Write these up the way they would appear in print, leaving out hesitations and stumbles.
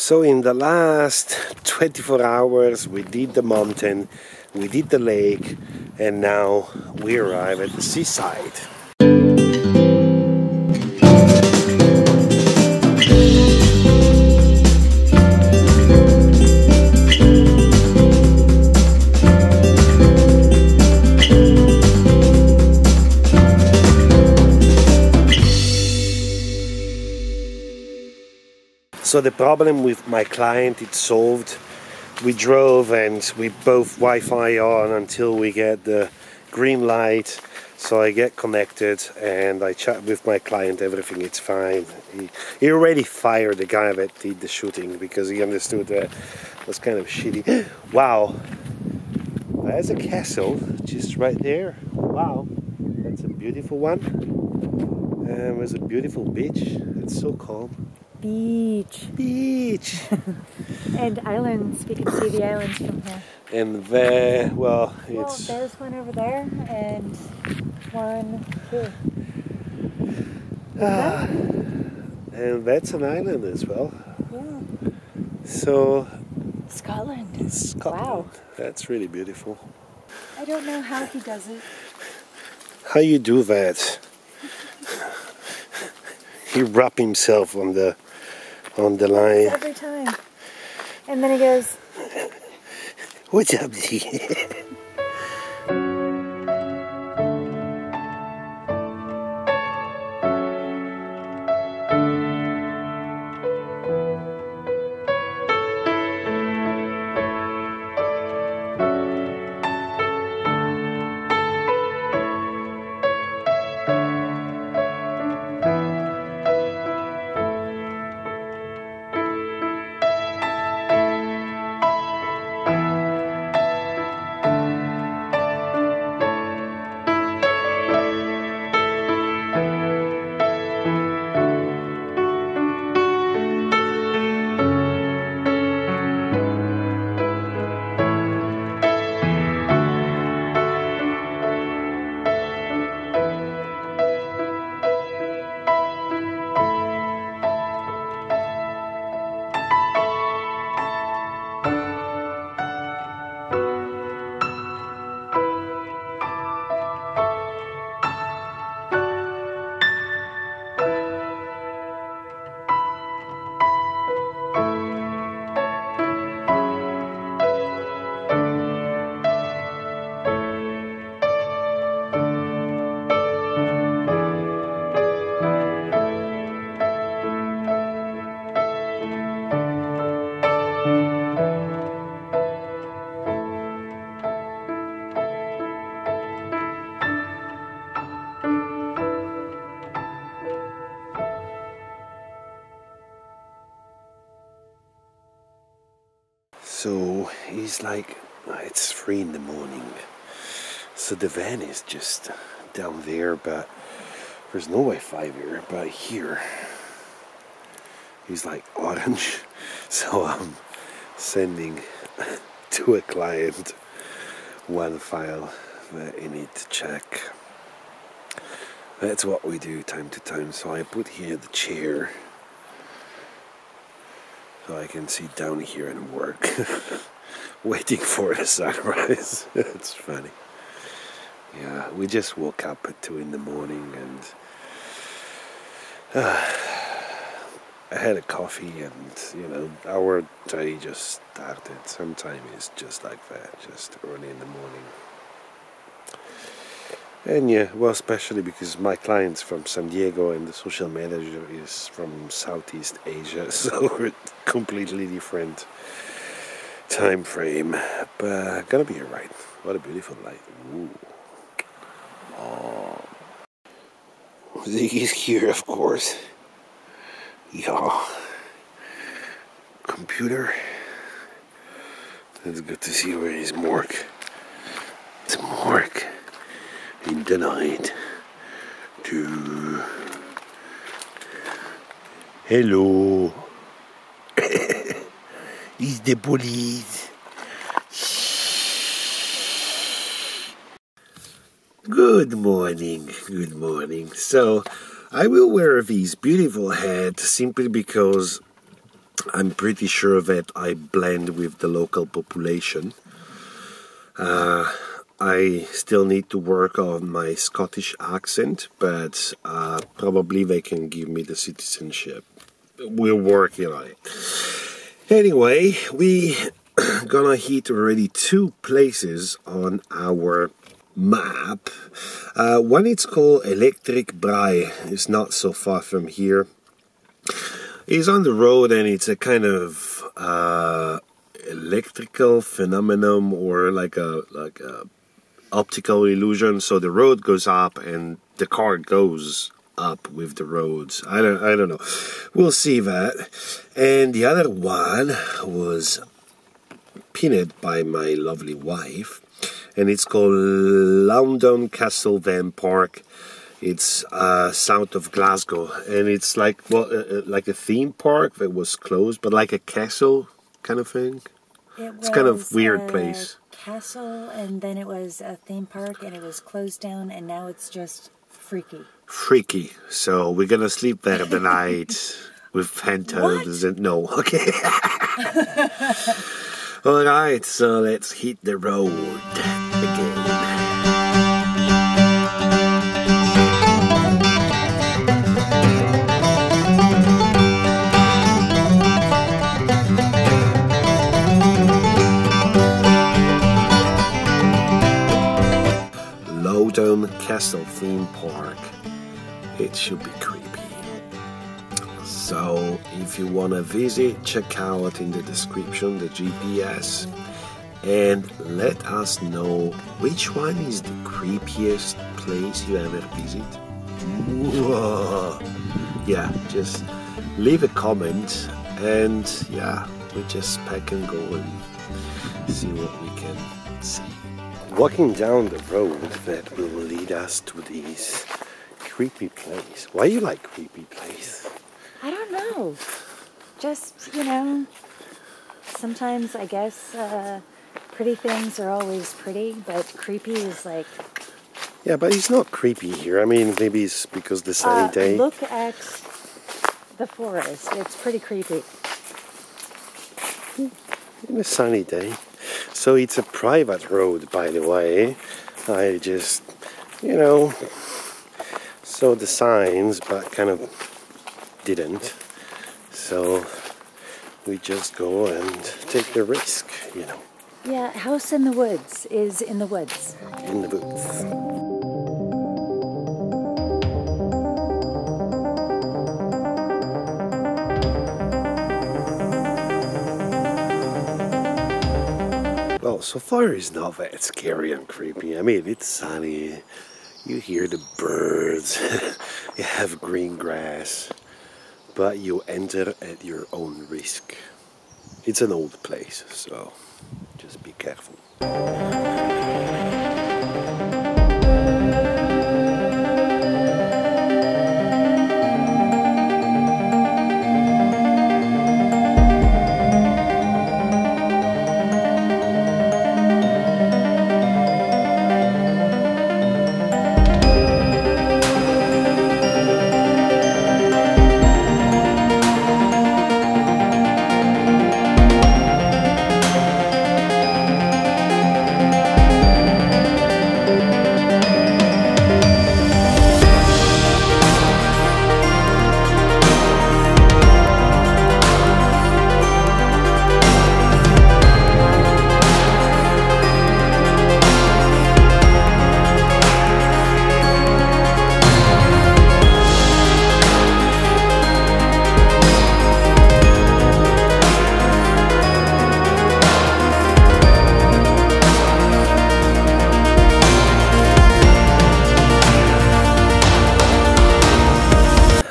So in the last 24 hours we did the mountain, we did the lake, and now we arrive at the seaside. So the problem with my client, it's solved. We drove and we both Wi-Fi on until we get the green light. So I get connected and I chat with my client, everything is fine. He already fired the guy that did the shooting because he understood that it was kind of shitty. Wow, there's a castle just right there. Wow, that's a beautiful one. There's a beautiful beach, it's so calm. Beach. And islands, we can see the islands from here. And there, well, it's... Well, there's one over there, and one here. And that's an island as well. Yeah. So... Scotland. Scotland. Wow. That's really beautiful. I don't know how he does it. How you do that? He wrapped himself on the line. Every time. And then he goes, "What's up, So he's like, it's 3 in the morning. So the van is just down there, but there's no Wi-Fi here. But here, he's like orange. So I'm sending to a client one file that you need to check. That's what we do time to time. So I put here the chair, so I can sit down here and work, waiting for the sunrise. It's funny. Yeah, we just woke up at 2 in the morning and I had a coffee and, you know, our day just started. Sometimes it's just like that, just early in the morning. And yeah, well, especially because my client's from San Diego and the social manager is from Southeast Asia, so we're completely different time frame. But gonna be alright. What a beautiful light. Ooh. Oh. Ziggy's here, of course. Yeah. Computer. It's good to see where his morgue. It's morgue. In the night to hello. It's the police. Good morning, good morning. So I will wear this beautiful hat simply because I'm pretty sure that I blend with the local population. I still need to work on my Scottish accent, but probably they can give me the citizenship. We're working on it. Anyway, we gonna hit already 2 places on our map. One it's called Electric Brae. It's not so far from here. It's on the road, and it's a kind of electrical phenomenon, or like a optical illusion. So the road goes up and the car goes up with the roads. I don't know. We'll see that. And the other one was pinned by my lovely wife, and it's called London Castle Van Park. It's south of Glasgow, and it's like like a theme park that was closed, but like a castle kind of thing. It's kind of weird place. Castle, and then it was a theme park, and it was closed down, and now it's just freaky. Freaky. So we're gonna sleep there the night with phantoms. And no, okay. All right, so let's hit the road again. Castle theme park. It should be creepy. So if you want to visit, check out in the description the GPS and let us know which one is the creepiest place you ever visit. Whoa. Yeah, just leave a comment, and yeah, we just pack and go and see what we can see. Walking down the road that will lead us to this creepy place. Why you like creepy place? I don't know. Just, you know, sometimes I guess pretty things are always pretty, but creepy is like... Yeah, but it's not creepy here. I mean, maybe it's because the sunny day. Look at the forest. It's pretty creepy. In a sunny day. So it's a private road, by the way. I just, you know, saw the signs, but kind of didn't. So we just go and take the risk, you know. Yeah, house in the woods is in the woods. In the woods. Well, so far it's not that scary and creepy. I mean, it's sunny, you hear the birds, you have green grass, but you enter at your own risk. It's an old place, so just be careful.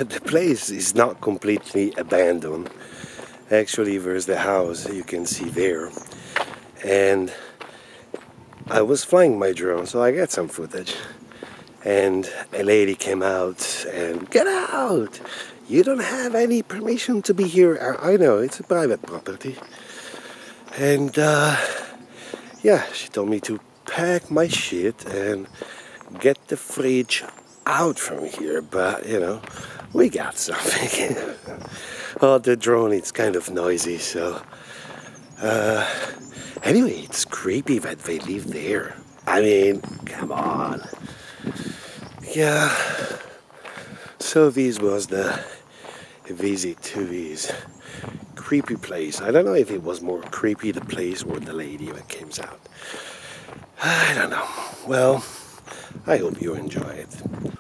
The place is not completely abandoned. Actually, there's the house you can see there, and I was flying my drone, so I got some footage, and a lady came out and, "Get out! You don't have any permission to be here." I know, it's a private property. And yeah, she told me to pack my shit and get the fridge out from here, but you know, we got something. Oh, the drone, it's kind of noisy, so... anyway, it's creepy that they live there. I mean, come on. Yeah. So this was the visit to this creepy place. I don't know if it was more creepy the place or the lady that came out. I don't know. Well, I hope you enjoy it.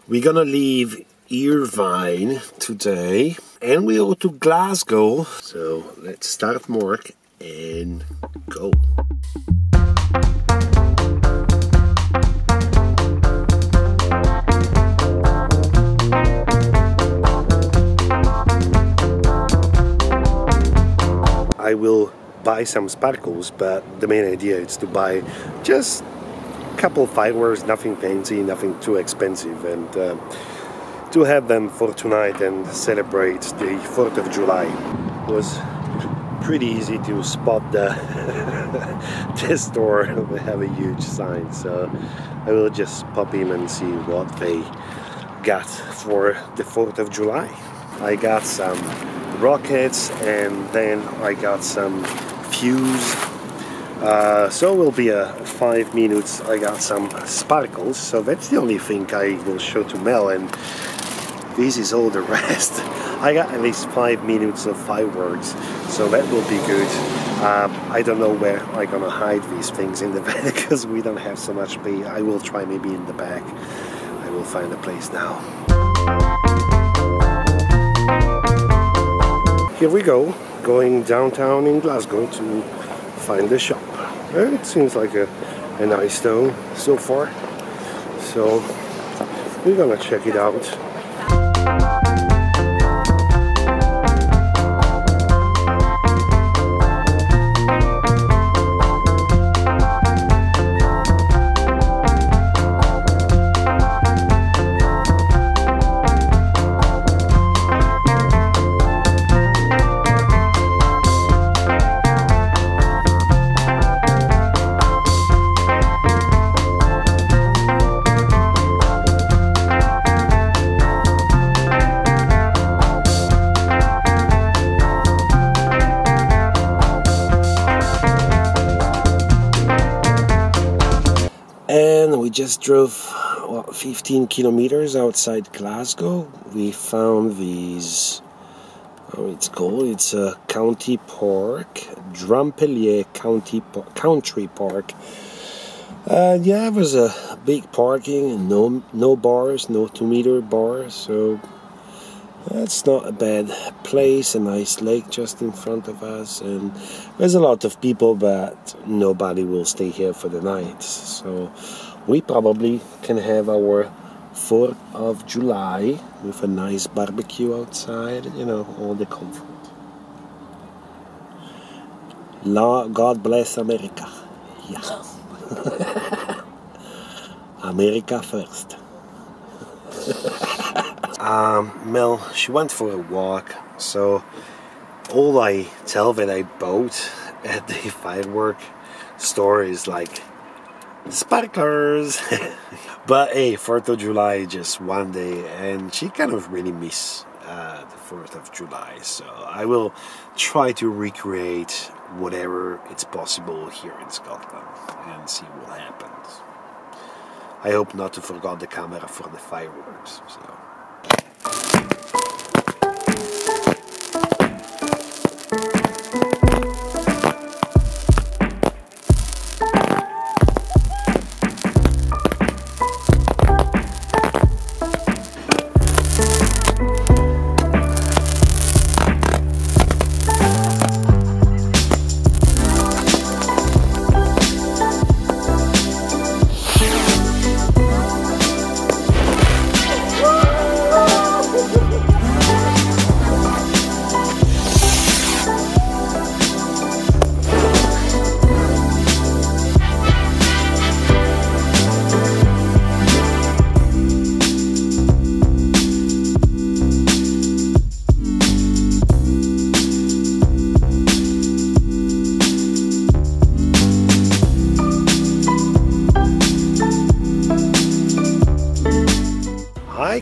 We're gonna leave Irvine today and we go to Glasgow. So let's start work and go. I will buy some sparkles, but the main idea is to buy just a couple of fireworks, nothing fancy, nothing too expensive, and to have them for tonight and celebrate the 4th of July. It was pretty easy to spot the store. They have a huge sign, so I will just pop in and see what they got for the 4th of July. I got some rockets and then I got some fuse. So it will be a 5 minutes. I got some sparkles, so that's the only thing I will show to Mel, and this is all the rest. I got at least 5 minutes of fireworks, so that will be good. I don't know where I'm gonna hide these things in the van because we don't have so much space. I will try maybe in the back. I will find a place now. Here we go, going downtown in Glasgow to find the shop. It seems like a nice town so far, so we're gonna check it out. And we just drove 15 kilometers outside Glasgow. We found these, it's called, it's a county park, Drumpellier Country Park. Yeah, it was a big parking and no bars, no 2-meter bars, so that's not a bad place. A nice lake just in front of us, and there's a lot of people, but nobody will stay here for the night. So we probably can have our 4th of July with a nice barbecue outside, you know, all the comfort. God bless America. Yeah. America first. Mel, she went for a walk, so all I tell that I bought at the firework store is like sparklers. But hey, 4th of July is just one day, and she kind of really miss the 4th of July, so I will try to recreate whatever it's possible here in Scotland and see what happens. I hope not to forget the camera for the fireworks. So.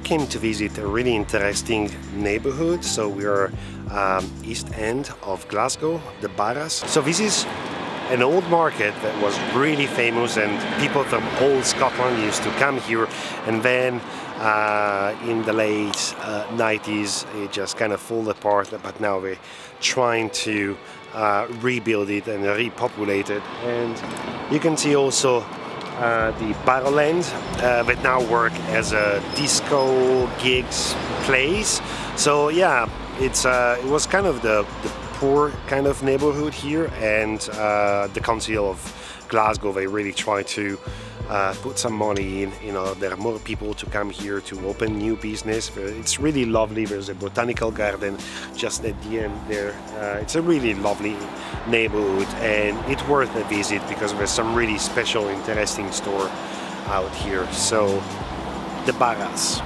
came to visit a really interesting neighborhood. So we are east end of Glasgow, the Barras. So this is an old market that was really famous, and people from all Scotland used to come here, and then in the late 90s it just kind of fell apart, but now we're trying to rebuild it and repopulate it. And you can see also the Barrowland that now work as a disco gigs place. So yeah, it was kind of the poor kind of neighborhood here, and the council of Glasgow, they really try to put some money in. You know, there are more people to come here to open new business. It's really lovely. There's a botanical garden just at the end there. It's a really lovely neighborhood, and it's worth a visit because there's some really special, interesting store out here. So the Barras.